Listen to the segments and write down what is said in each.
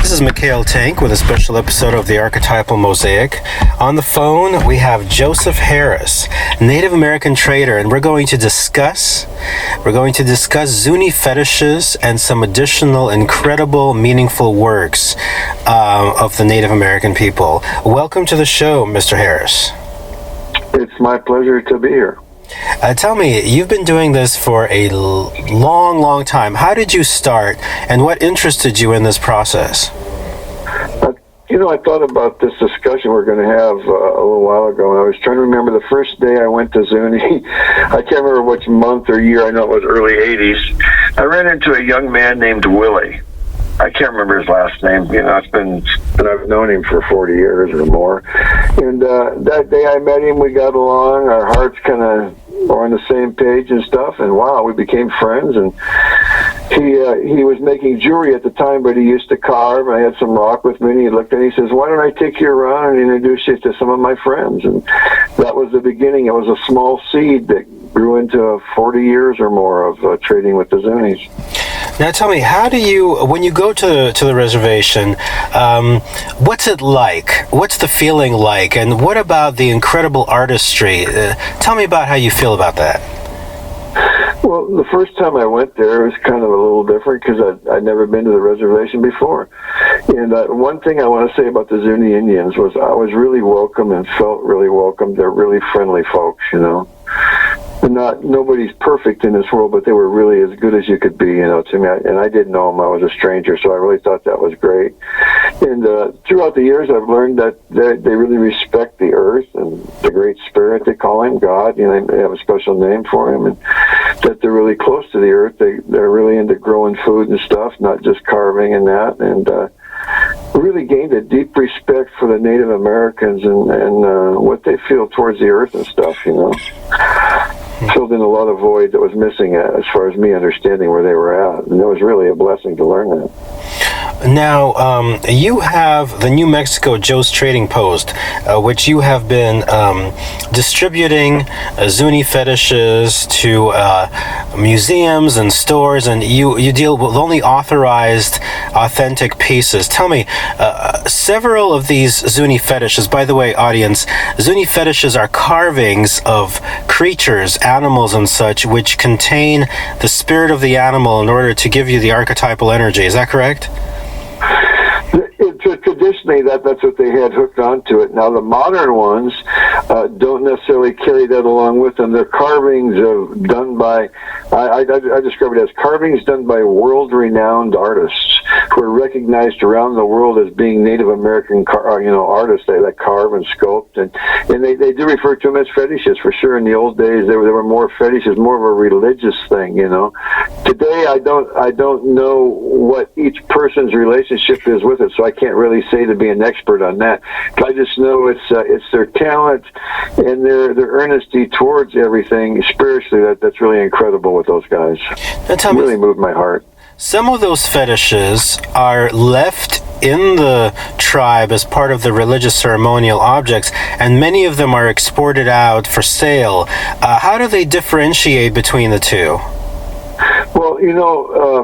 This is Mikhail Tank with a special episode of the Archetypal Mosaic. On the phone, we have Joseph Harris, Native American trader, and we're going to discuss Zuni Fetishes and some additional incredible, meaningful works of the Native American people. Welcome to the show, Mr. Harris. It's my pleasure to be here. Tell me, you've been doing this for a long time. How did you start, and what interested you in this process? I thought about this discussion we're going to have a little while ago, and I was trying to remember the first day I went to Zuni. I can't remember which month or year. I know it was early 80s. I ran into a young man named Willie. I can't remember his last name. It's been I've known him for 40 years or more. And that day I met him, we got along. Our hearts kind of were on the same page and stuff. And wow, we became friends. And he was making jewelry at the time, but he used to carve. I had some rock with me, and he looked at me. He says, "Why don't I take you around and introduce you to some of my friends?" And that was the beginning. It was a small seed that grew into 40 years or more of trading with the Zunis. Now tell me, how do you, when you go to the reservation, what's it like? What's the feeling like? And what about the incredible artistry? Tell me about how you feel about that. Well, the first time I went there, it was kind of a little different because I'd never been to the reservation before. And one thing I want to say about the Zuni Indians was I was really welcome and felt really welcome. They're really friendly folks, And nobody's perfect in this world, but they were really as good as you could be, to me. And I didn't know them. I was a stranger, so I really thought that was great. And throughout the years, I've learned that they really respect the earth and the Great Spirit, they call him, God. They have a special name for him, and that they're really close to the earth. They're really into growing food and stuff, not just carving and that. And really gained a deep respect for the Native Americans and what they feel towards the earth and stuff, Filled in a lot of void that was missing as far as me understanding where they were at. And it was really a blessing to learn that. Now, you have the New Mexico Joe's Trading Post, which you have been distributing Zuni fetishes to museums and stores, and you deal with only authorized, authentic pieces. Tell me, several of these Zuni fetishes, by the way, audience, Zuni fetishes are carvings of creatures, animals and such, which contain the spirit of the animal in order to give you the archetypal energy. Is that correct? Traditionally, that's what they had hooked onto it. Now, the modern ones don't necessarily carry that along with them. They're carvings done by, I describe it as carvings done by world-renowned artists who are recognized around the world as being Native American artists that carve and sculpt. And they do refer to them as fetishes, for sure. In the old days, there were more fetishes, more of a religious thing, Today, I don't know what each person's relationship is with it, so I can't really say to be an expert on that. I just know it's their talent and their earnesty towards everything spiritually that's really incredible with those guys. It really moved my heart. Some of those fetishes are left in the tribe as part of the religious ceremonial objects, and many of them are exported out for sale. How do they differentiate between the two? Well,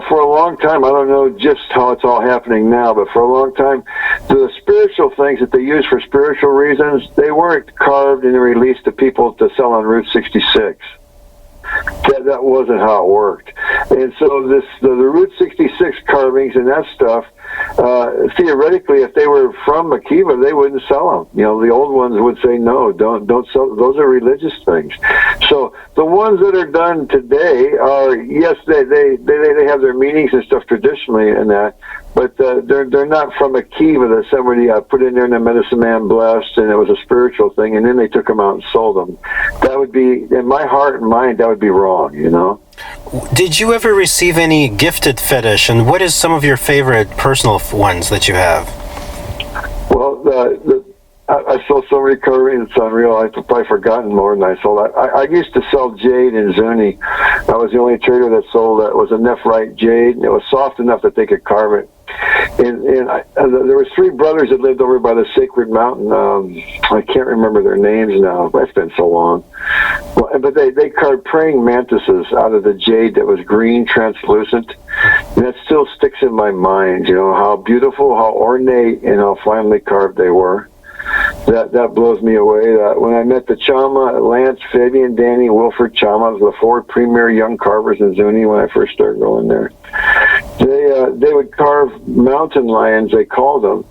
for a long time, I don't know just how it's all happening now, but for a long time, the spiritual things that they use for spiritual reasons, they weren't carved and released to people to sell on Route 66. That wasn't how it worked. And so the Route 66 carvings and that stuff, theoretically, if they were from Akiva, they wouldn't sell them. The old ones would say, no, don't sell. Those are religious things. So the ones that are done today are, yes, they have their meanings and stuff traditionally in that, but they're not from Akiva that somebody put in there and the medicine man blessed, and it was a spiritual thing, and then they took them out and sold them. That would be, in my heart and mind, that would be wrong, Did you ever receive any gifted fetish, and what is some of your favorite personal ones that you have? Well, I sold so many carvings, it's unreal. I've probably forgotten more than I sold. I used to sell jade in Zuni. I was the only trader that sold that was a nephrite jade, and it was soft enough that they could carve it. And there was three brothers that lived over by the Sacred Mountain. I can't remember their names now. It's been so long. Well, but they carved praying mantises out of the jade that was green, translucent. And that still sticks in my mind, how beautiful, how ornate, and how finely carved they were. That blows me away. When I met the Chama, Lance, Fabian, Danny, Wilford Chama, the 4 premier young carvers in Zuni when I first started going there. They would carve mountain lions, they called them,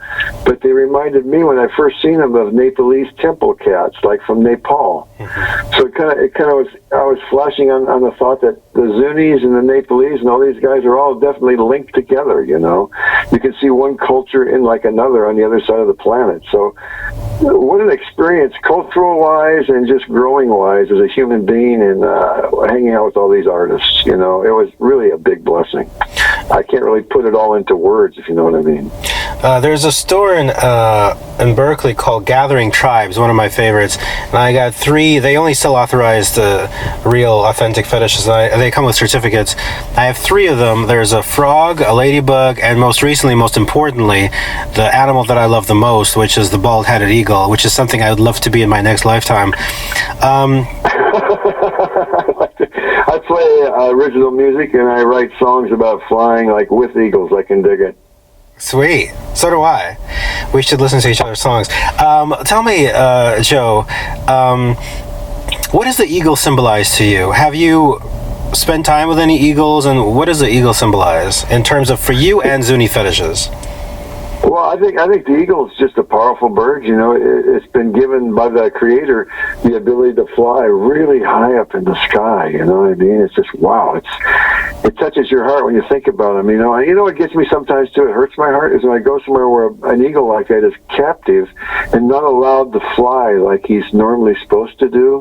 but they reminded me when I first seen them of Nepalese temple cats, like from Nepal. Mm-hmm. So it kind of was. I was flashing on the thought that the Zunis and the Nepalese and all these guys are all definitely linked together. You can see one culture in like another on the other side of the planet. So, what an experience, cultural-wise and just growing-wise as a human being, and hanging out with all these artists. It was really a big blessing. I can't really put it all into words, if you know what I mean. There's a store in Berkeley called Gathering Tribes, one of my favorites. And I got 3. They only sell authorized, real, authentic fetishes. They come with certificates. I have 3 of them. There's a frog, a ladybug, and most importantly, the animal that I love the most, which is the bald-headed eagle, which is something I would love to be in my next lifetime. I play original music, and I write songs about flying, like with eagles. I can dig it. Sweet. So do I. We should listen to each other's songs. Tell me, Joe, what does the eagle symbolize to you? Have you spent time with any eagles, and what does the eagle symbolize in terms of for you and Zuni fetishes? Well, I think the eagle is just a powerful bird. It's been given by the Creator the ability to fly really high up in the sky. You know what I mean? It's just wow. It touches your heart when you think about them. What gets me sometimes too. It hurts my heart is when I go somewhere where an eagle like that is captive and not allowed to fly like he's normally supposed to do,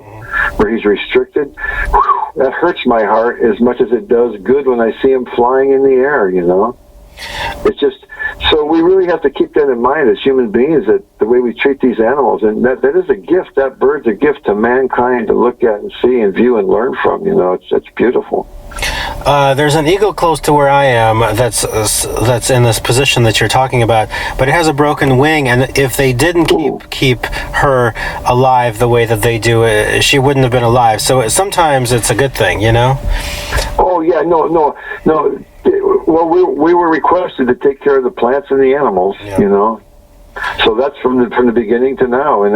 where he's restricted. Whew, that hurts my heart as much as it does good when I see him flying in the air. It's just, so we really have to keep that in mind as human beings, that the way we treat these animals, and that is a gift. That bird's a gift to mankind to look at and see and view and learn from. It's beautiful. There's an eagle close to where I am that's in this position that you're talking about, but it has a broken wing, and if they didn't keep her alive the way that they do, she wouldn't have been alive. So sometimes it's a good thing, Oh yeah, no. Well, we were requested to take care of the plants and the animals, So that's from the beginning to now, and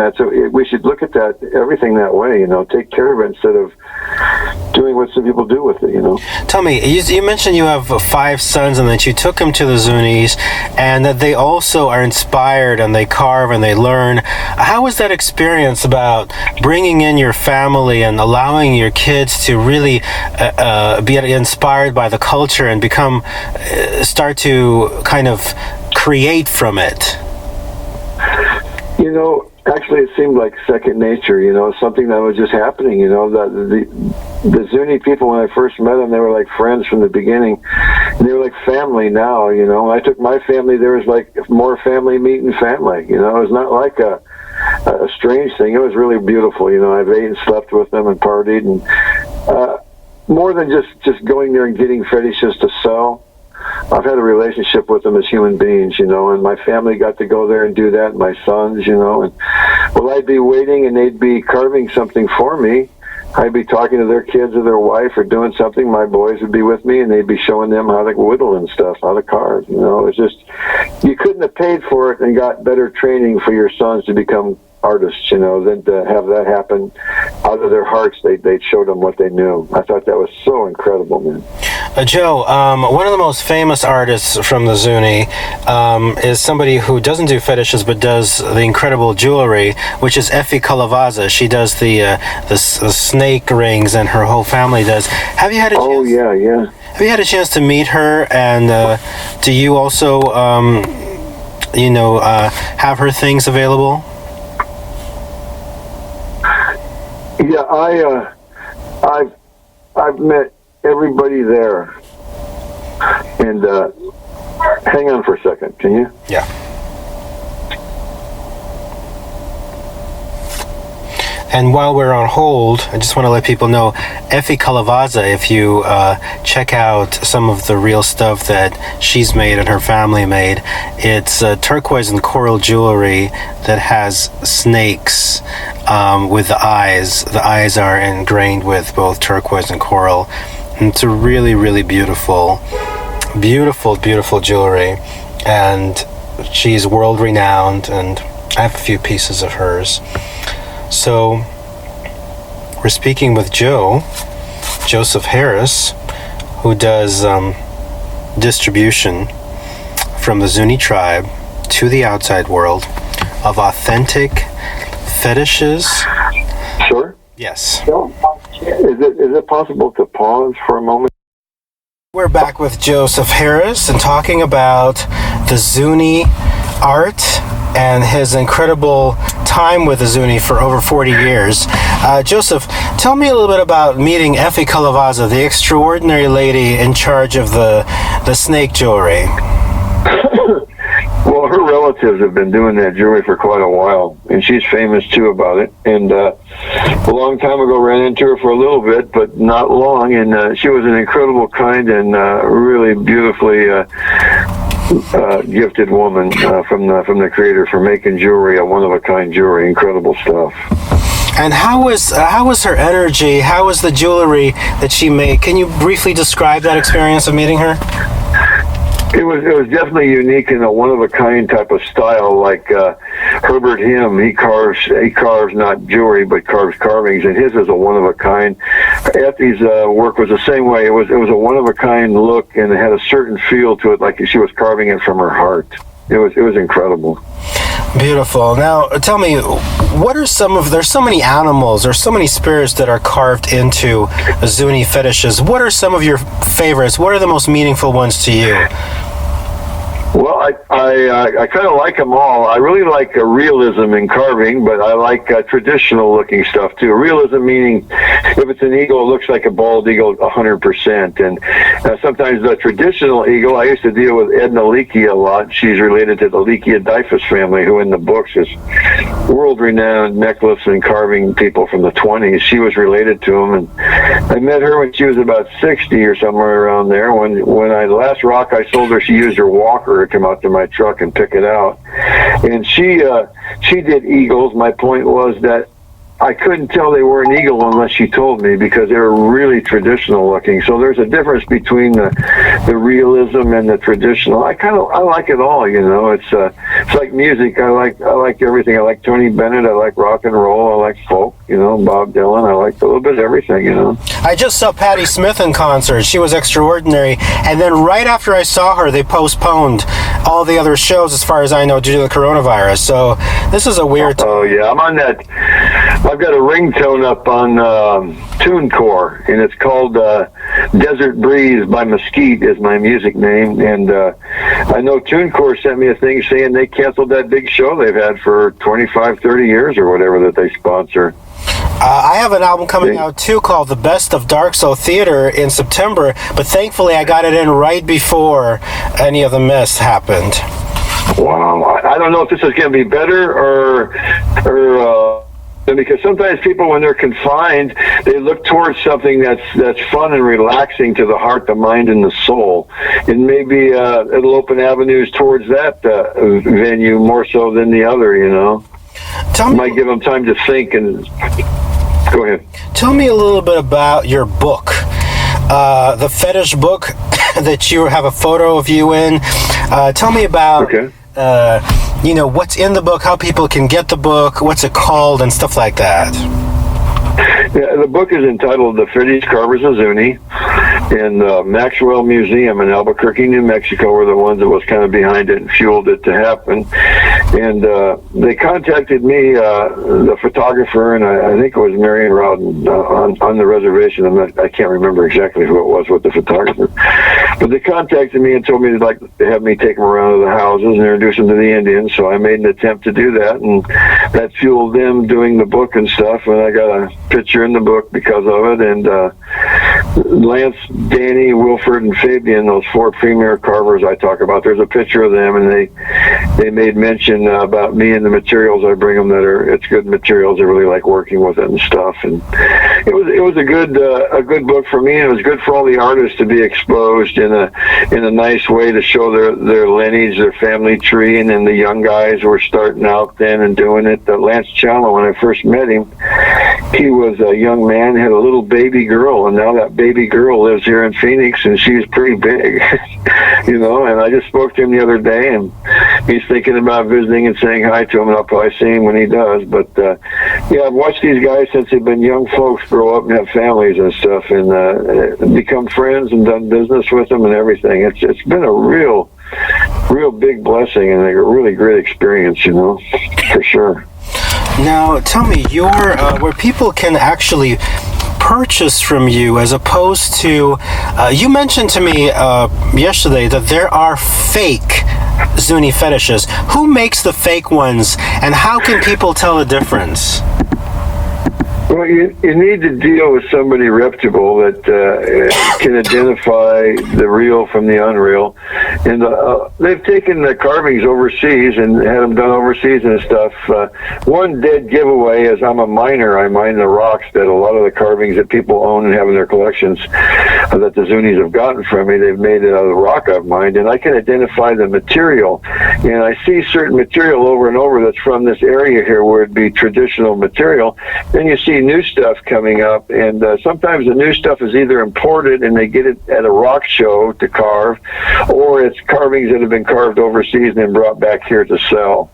we should look at that everything that way, take care of it instead of doing what some people do with it, Tell me, you mentioned you have 5 sons and that you took them to the Zunis, and that they also are inspired and they carve and they learn. How was that experience about bringing in your family and allowing your kids to really be inspired by the culture and start to kind of create from it? Actually, it seemed like second nature, something that was just happening, the Zuni people, when I first met them, they were like friends from the beginning, and they were like family now, When I took my family, there was like more family meeting family, it was not like a strange thing. It was really beautiful, I've ate and slept with them and partied, and more than just going there and getting fetishes to sell. I've had a relationship with them as human beings, and my family got to go there and do that, and my sons, and I'd be waiting and they'd be carving something for me. I'd be talking to their kids or their wife or doing something. My boys would be with me and they'd be showing them how to whittle and stuff, how to carve. It was just, you couldn't have paid for it and got better training for your sons to become artists, than to have that happen out of their hearts. They showed them what they knew. I thought that was so incredible, man. Joe, one of the most famous artists from the Zuni is somebody who doesn't do fetishes but does the incredible jewelry, which is Effie Kalavaza. She does the snake rings, and her whole family does. Have you had a chance? Oh yeah. Have you had a chance to meet her? And do you also, have her things available? Yeah, I've met everybody there. And hang on for a second, can you? Yeah. And while we're on hold, I just want to let people know, Effie Kalavaza, if you check out some of the real stuff that she's made and her family made, it's turquoise and coral jewelry that has snakes with the eyes. The eyes are ingrained with both turquoise and coral. And it's a really, really beautiful Beautiful, beautiful jewelry, and she's world renowned, and I have a few pieces of hers. So we're speaking with Joseph Harris, who does distribution from the Zuni tribe to the outside world of authentic fetishes. Sure. Yes. Is it possible to pause for a moment? We're back with Joseph Harris and talking about the Zuni art and his incredible time with the Zuni for over 40 years. Joseph, tell me a little bit about meeting Effie Kalavaza, the extraordinary lady in charge of the snake jewelry. Well, her relatives have been doing that jewelry for quite a while, and she's famous too about it. And a long time ago, ran into her for a little bit, but not long. And she was an incredible, kind, and really beautifully gifted woman from the creator for making jewelry, a one-of-a-kind jewelry. Incredible stuff. And how was her energy? How was the jewelry that she made? Can you briefly describe that experience of meeting her? It was definitely unique in a one-of-a-kind type of style, like Herbert Him. He carves not jewelry, but carves carvings, and his is a one-of-a-kind. Effie's work was the same way. It was a one-of-a-kind look, and it had a certain feel to it, like she was carving it from her heart. It was incredible. Beautiful. Now, tell me, there's so many animals, there's so many spirits that are carved into Zuni fetishes. What are some of your favorites? What are the most meaningful ones to you? Well, I kind of like them all. I really like realism in carving, but I like traditional looking stuff too. Realism meaning if it's an eagle, it looks like a bald eagle 100%. And sometimes the traditional eagle, I used to deal with Edna Leakey a lot. She's related to the Leakey-Adifus family, who in the books is world-renowned necklace and carving people from the 20s. She was related to them, and I met her when she was about 60 or somewhere around there. When the last rock I sold her, she used her walker to come out to my truck and pick it out. And she did eagles. My point was that I couldn't tell they were an eagle unless she told me, because they were really traditional looking. So there's a difference between the realism and the traditional. I like it all, you know. It's like music. I like everything. I like Tony Bennett. I like rock and roll. I like folk, you know, Bob Dylan. I like a little bit of everything, you know. I just saw Patti Smith in concert. She was extraordinary. And then right after I saw her, they postponed all the other shows, as far as I know, due to the coronavirus. So this is a weird time. Oh, yeah. I'm on that. I've got a ringtone up on TuneCore, and it's called Desert Breeze by Mesquite is my music name. And I know TuneCore sent me a thing saying they canceled that big show they've had for 25, 30 years or whatever that they sponsor. I have an album coming out too called The Best of Dark Soul Theater in September, but thankfully I got it in right before any of the mess happened. Wow. I don't know if this is going to be better or because sometimes people, when they're confined, they look towards something that's fun and relaxing to the heart, the mind, and the soul. And maybe it'll open avenues towards that venue more so than the other, you know. Might give them time to think. And go ahead. Tell me a little bit about your book, the fetish book that you have a photo of you in. Tell me about... Okay. What's in the book, how people can get the book, what's it called, and stuff like that. Yeah, the book is entitled The Fetish Carvers of Zuni, and the Maxwell Museum in Albuquerque, New Mexico were the ones that was kind of behind it and fueled it to happen. And they contacted me, the photographer, and I think it was Marion Rowden on the reservation. I can't remember exactly who it was with the photographer. But they contacted me and told me they'd like to have me take them around to the houses and introduce them to the Indians. So I made an attempt to do that, and that fueled them doing the book and stuff. And I got a picture in the book because of it. And Lance, Danny, Wilford, and Fabian, those four premier carvers I talk about, there's a picture of them, and they made mention about me and the materials I bring them. It's good materials. They really like working with it and stuff. And it was a good book for me. And it was good for all the artists to be exposed in a nice way to show their lineage, their family tree, and then the young guys were starting out then and doing it. Lance Challow, when I first met him, he was a young man, had a little baby girl, and now that baby girl lives here in Phoenix, and she's pretty big, you know. And I just spoke to him the other day, and he's thinking about visiting and saying hi to him, and I'll probably see him when he does. But yeah, I've watched these guys since they've been young folks grow up and have families and stuff, and become friends and done business with them and everything. It's been a real big blessing and a really great experience, you know, for sure. Now, tell me, where people can actually purchase from you, as opposed to, you mentioned to me yesterday that there are fake Zuni fetishes. Who makes the fake ones, and how can people tell the difference? Well, you need to deal with somebody reputable that can identify the real from the unreal. And they've taken the carvings overseas and had them done overseas and stuff. One dead giveaway is I'm a miner. I mine the rocks that a lot of the carvings that people own and have in their collections that the Zunis have gotten from me, they've made it out of the rock I've mined. And I can identify the material. And I see certain material over and over that's from this area here where it'd be traditional material. Then you see new stuff coming up, and sometimes the new stuff is either imported and they get it at a rock show to carve, or it's carvings that have been carved overseas and then brought back here to sell.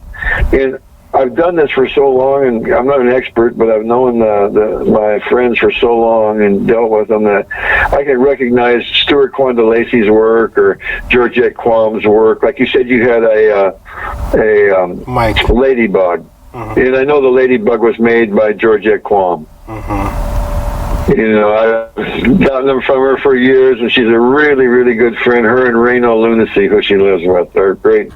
And I've done this for so long, and I'm not an expert, but I've known my friends for so long and dealt with them that I can recognize Stuart Quandalacy's work or Georgette Quam's work. Like you said, you had a ladybug. Mm-hmm. And I know the ladybug was made by Georgette Quam. Mm-hmm. You know, I've gotten them from her for years, and she's a really, really good friend. Her and Reno Lunacy, who she lives with, are great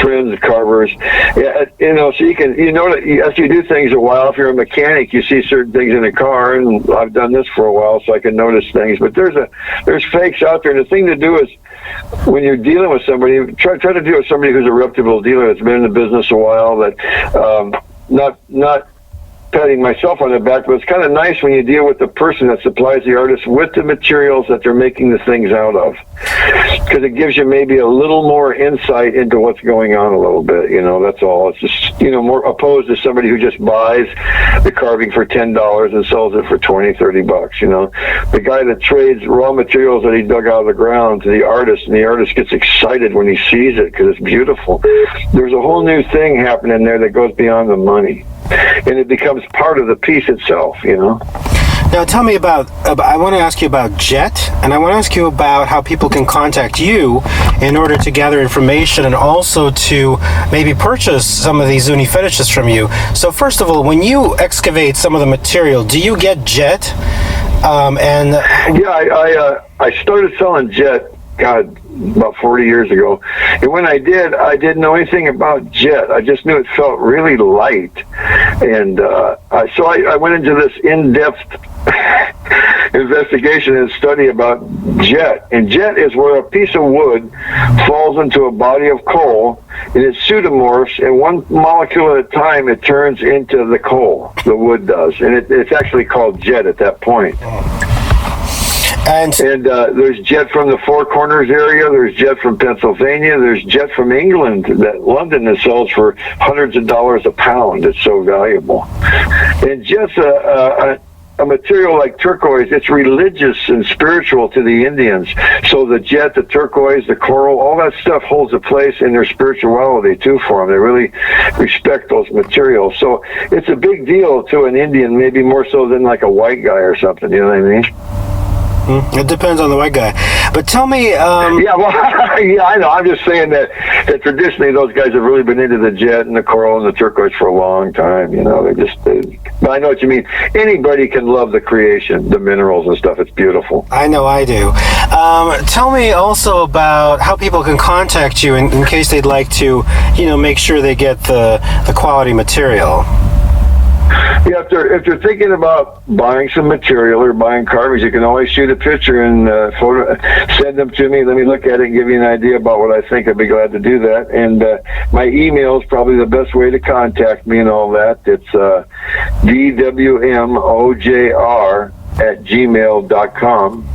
friends, carvers. Yeah, you know, so you know that as you do things a while, if you're a mechanic, you see certain things in a car, and I've done this for a while, so I can notice things. But there's fakes out there, and the thing to do is, when you're dealing with somebody, try to deal with somebody who's a reputable dealer that's been in the business a while. That not patting myself on the back, but it's kind of nice when you deal with the person that supplies the artist with the materials that they're making the things out of, because it gives you maybe a little more insight into what's going on a little bit. You know, that's all. It's just, you know, more opposed to somebody who just buys the carving for $10 and sells it for $20-$30. You know, the guy that trades raw materials that he dug out of the ground to the artist, and the artist gets excited when he sees it because it's beautiful. There's a whole new thing happening there that goes beyond the money, and it becomes part of the piece itself, you know. Now tell me about I want to ask you about Jet, and I want to ask you about how people can contact you in order to gather information and also to maybe purchase some of these Zuni fetishes from you. So first of all, when you excavate some of the material, do you get Jet? Yeah, I started selling Jet, God, about 40 years ago. And when I didn't know anything about Jet. I just knew it felt really light. And so I went into this in-depth investigation and study about Jet. And Jet is where a piece of wood falls into a body of coal, and it pseudomorphs, and one molecule at a time it turns into the coal, the wood does. And it's actually called Jet at that point. And there's Jet from the Four Corners area. There's Jet from Pennsylvania. There's Jet from England that London that sells for hundreds of dollars a pound. It's so valuable. And Jet's a material like turquoise. It's religious and spiritual to the Indians. So the Jet, the turquoise, the coral, all that stuff holds a place in their spirituality too for them. They really respect those materials. So it's a big deal to an Indian, maybe more so than like a white guy or something. You know what I mean? It depends on the white guy. But tell me... Yeah, well, yeah, I know. I'm just saying that traditionally those guys have really been into the Jet and the coral and the turquoise for a long time. You know, but I know what you mean. Anybody can love the creation, the minerals and stuff. It's beautiful. I know I do. Tell me also about how people can contact you in case they'd like to, you know, make sure they get the quality material. Yeah, if they're thinking about buying some material or buying carvings, you can always shoot a picture and send them to me. Let me look at it and give you an idea about what I think. I'd be glad to do that. And my email is probably the best way to contact me and all that. It's dwmojr@gmail.com.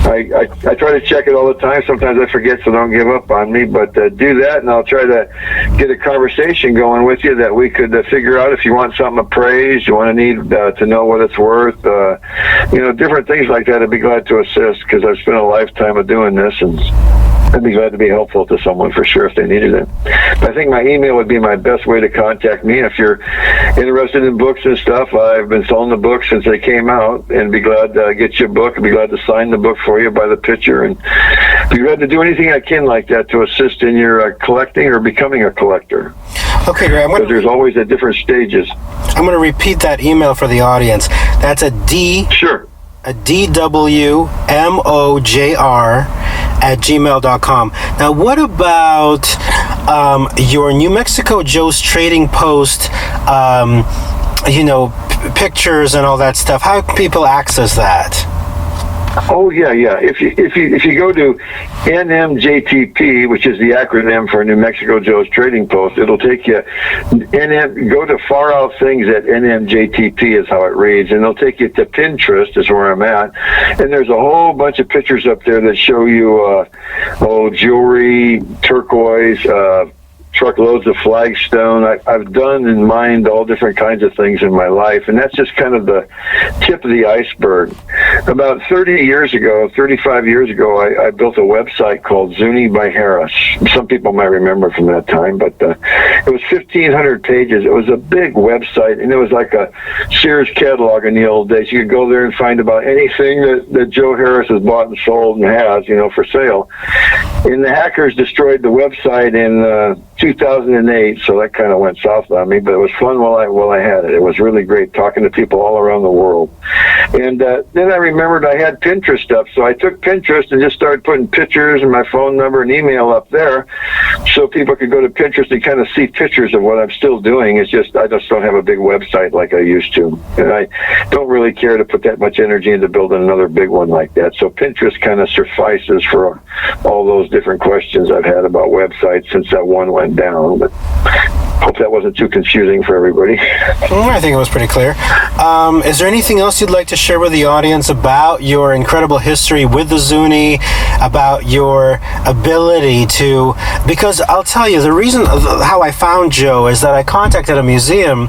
I try to check it all the time. Sometimes I forget, so don't give up on me. But do that, and I'll try to get a conversation going with you that we could figure out if you want something appraised, you want to need to know what it's worth, different things like that. I'd be glad to assist because I've spent a lifetime of doing this, and I'd be glad to be helpful to someone for sure if they needed it. But I think my email would be my best way to contact me. If you're interested in books and stuff, I've been selling the books since they came out, and be glad to get you a book. I'd be glad to sign the book for you by the picture, and be glad to do anything I can like that to assist in your collecting or becoming a collector. Okay, great. Because there's always at different stages. I'm going to repeat that email for the audience. That's a DWMOJR@gmail.com. Now, what about your New Mexico Joe's Trading Post, pictures and all that stuff? How can people access that? Oh yeah. If you go to NMJTP, which is the acronym for New Mexico Joe's Trading Post, it'll take you. Go to Far Out Things at NMJTP is how it reads, and it'll take you to Pinterest is where I'm at, and there's a whole bunch of pictures up there that show you jewelry, turquoise. Truckloads of flagstone. I've done and mined all different kinds of things in my life, and that's just kind of the tip of the iceberg. About 35 years ago, I built a website called Zuni by Harris. Some people might remember from that time, but it was 1,500 pages. It was a big website, and it was like a Sears catalog in the old days. You could go there and find about anything that Joe Harris has bought and sold and has, for sale. And the hackers destroyed the website in 2008, so that kind of went south on me, but it was fun while I had it. It was really great talking to people all around the world. And then I remembered I had Pinterest up, so I took Pinterest and just started putting pictures and my phone number and email up there so people could go to Pinterest and kind of see pictures of what I'm still doing. It's just I just don't have a big website like I used to, and I don't really care to put that much energy into building another big one like that. So Pinterest kind of suffices for all those different questions I've had about websites since that one went down, but hope that wasn't too confusing for everybody. I think it was pretty clear. Is there anything else you'd like to share with the audience about your incredible history with the Zuni, about your ability to, because I'll tell you, the reason how I found Joe is that I contacted a museum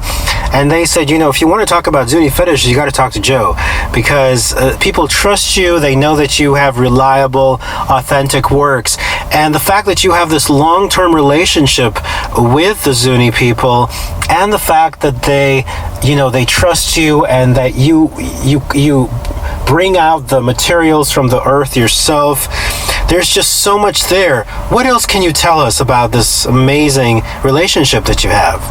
and they said, if you want to talk about Zuni fetishes, you got to talk to Joe, because people trust you, they know that you have reliable, authentic works, and the fact that you have this long-term relationship with the Zuni people, and the fact that they trust you and that you bring out the materials from the earth yourself. There's just so much there. What else can you tell us about this amazing relationship that you have?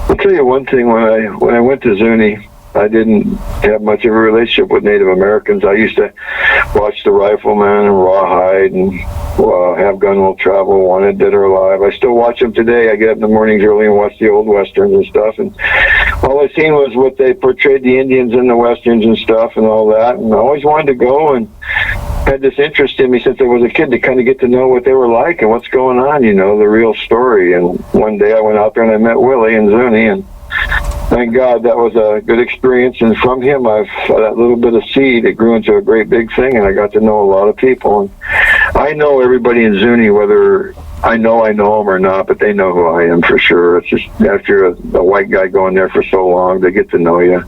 I'll tell you one thing. When I went to Zuni, I didn't have much of a relationship with Native Americans. I used to watch The Rifleman and Rawhide and Have Gun Will Travel, Wanted Dead or Alive. I still watch them today. I get up in the mornings early and watch the old westerns and stuff. And all I seen was what they portrayed the Indians in the westerns and stuff and all that. And I always wanted to go, and had this interest in me since I was a kid to kind of get to know what they were like and what's going on, the real story. And one day I went out there and I met Willie and Zuni, and thank God that was a good experience. And from him, that little bit of seed, it grew into a great big thing, and I got to know a lot of people. And I know everybody in Zuni, whether I know them or not, but they know who I am for sure. It's just after a white guy going there for so long, they get to know you.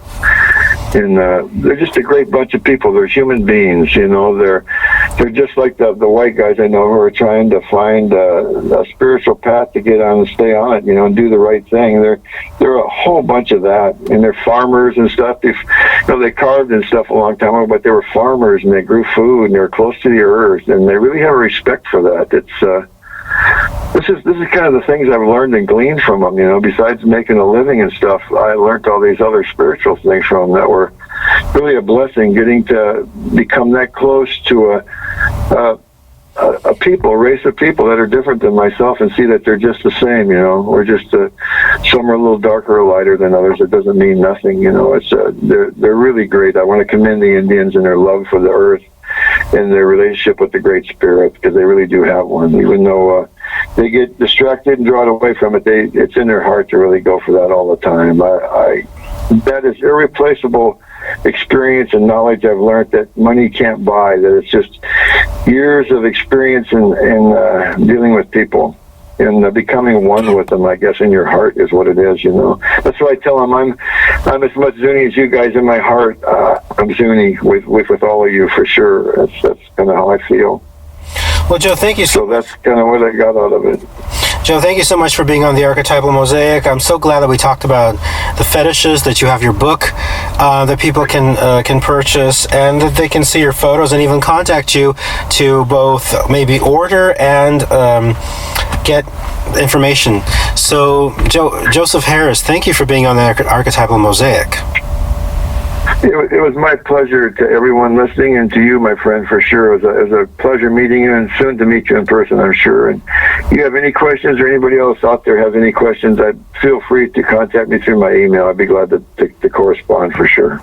And they're just a great bunch of people. They're human beings, They're just like the white guys I know who are trying to find a spiritual path to get on and stay on it, and do the right thing. They're a whole bunch of that, and they're farmers and stuff. They carved and stuff a long time ago, but they were farmers and they grew food and they were close to the earth, and they really have a respect for that. This is kind of the things I've learned and gleaned from them, besides making a living and stuff. I learned all these other spiritual things from them that were really a blessing, getting to become that close to a a people, a race of people that are different than myself, and see that they're just the same. We're just some are a little darker or lighter than others. It doesn't mean nothing. It's they're really great. I want to commend the Indians and their love for the earth and their relationship with the Great Spirit, because they really do have one. Even though they get distracted and drawn away from it, it's in their heart to really go for that all the time. That is irreplaceable experience and knowledge I've learned that money can't buy. That it's just years of experience in dealing with people and becoming one with them. I guess in your heart is what it is. That's why I tell them I'm as much Zuni as you guys in my heart. I'm Zuni with all of you for sure. That's kind of how I feel. Well, Joe, thank you. So that's kind of what I got out of it. Joe, thank you so much for being on the Archetypal Mosaic. I'm so glad that we talked about the fetishes, that you have your book that people can purchase, and that they can see your photos and even contact you to both maybe order and get information. So, Joseph Harris, thank you for being on the Archetypal Mosaic. It was my pleasure to everyone listening, and to you, my friend, for sure. It was a pleasure meeting you, and soon to meet you in person, I'm sure. And you have any questions, or anybody else out there have any questions, feel free to contact me through my email. I'd be glad to correspond for sure.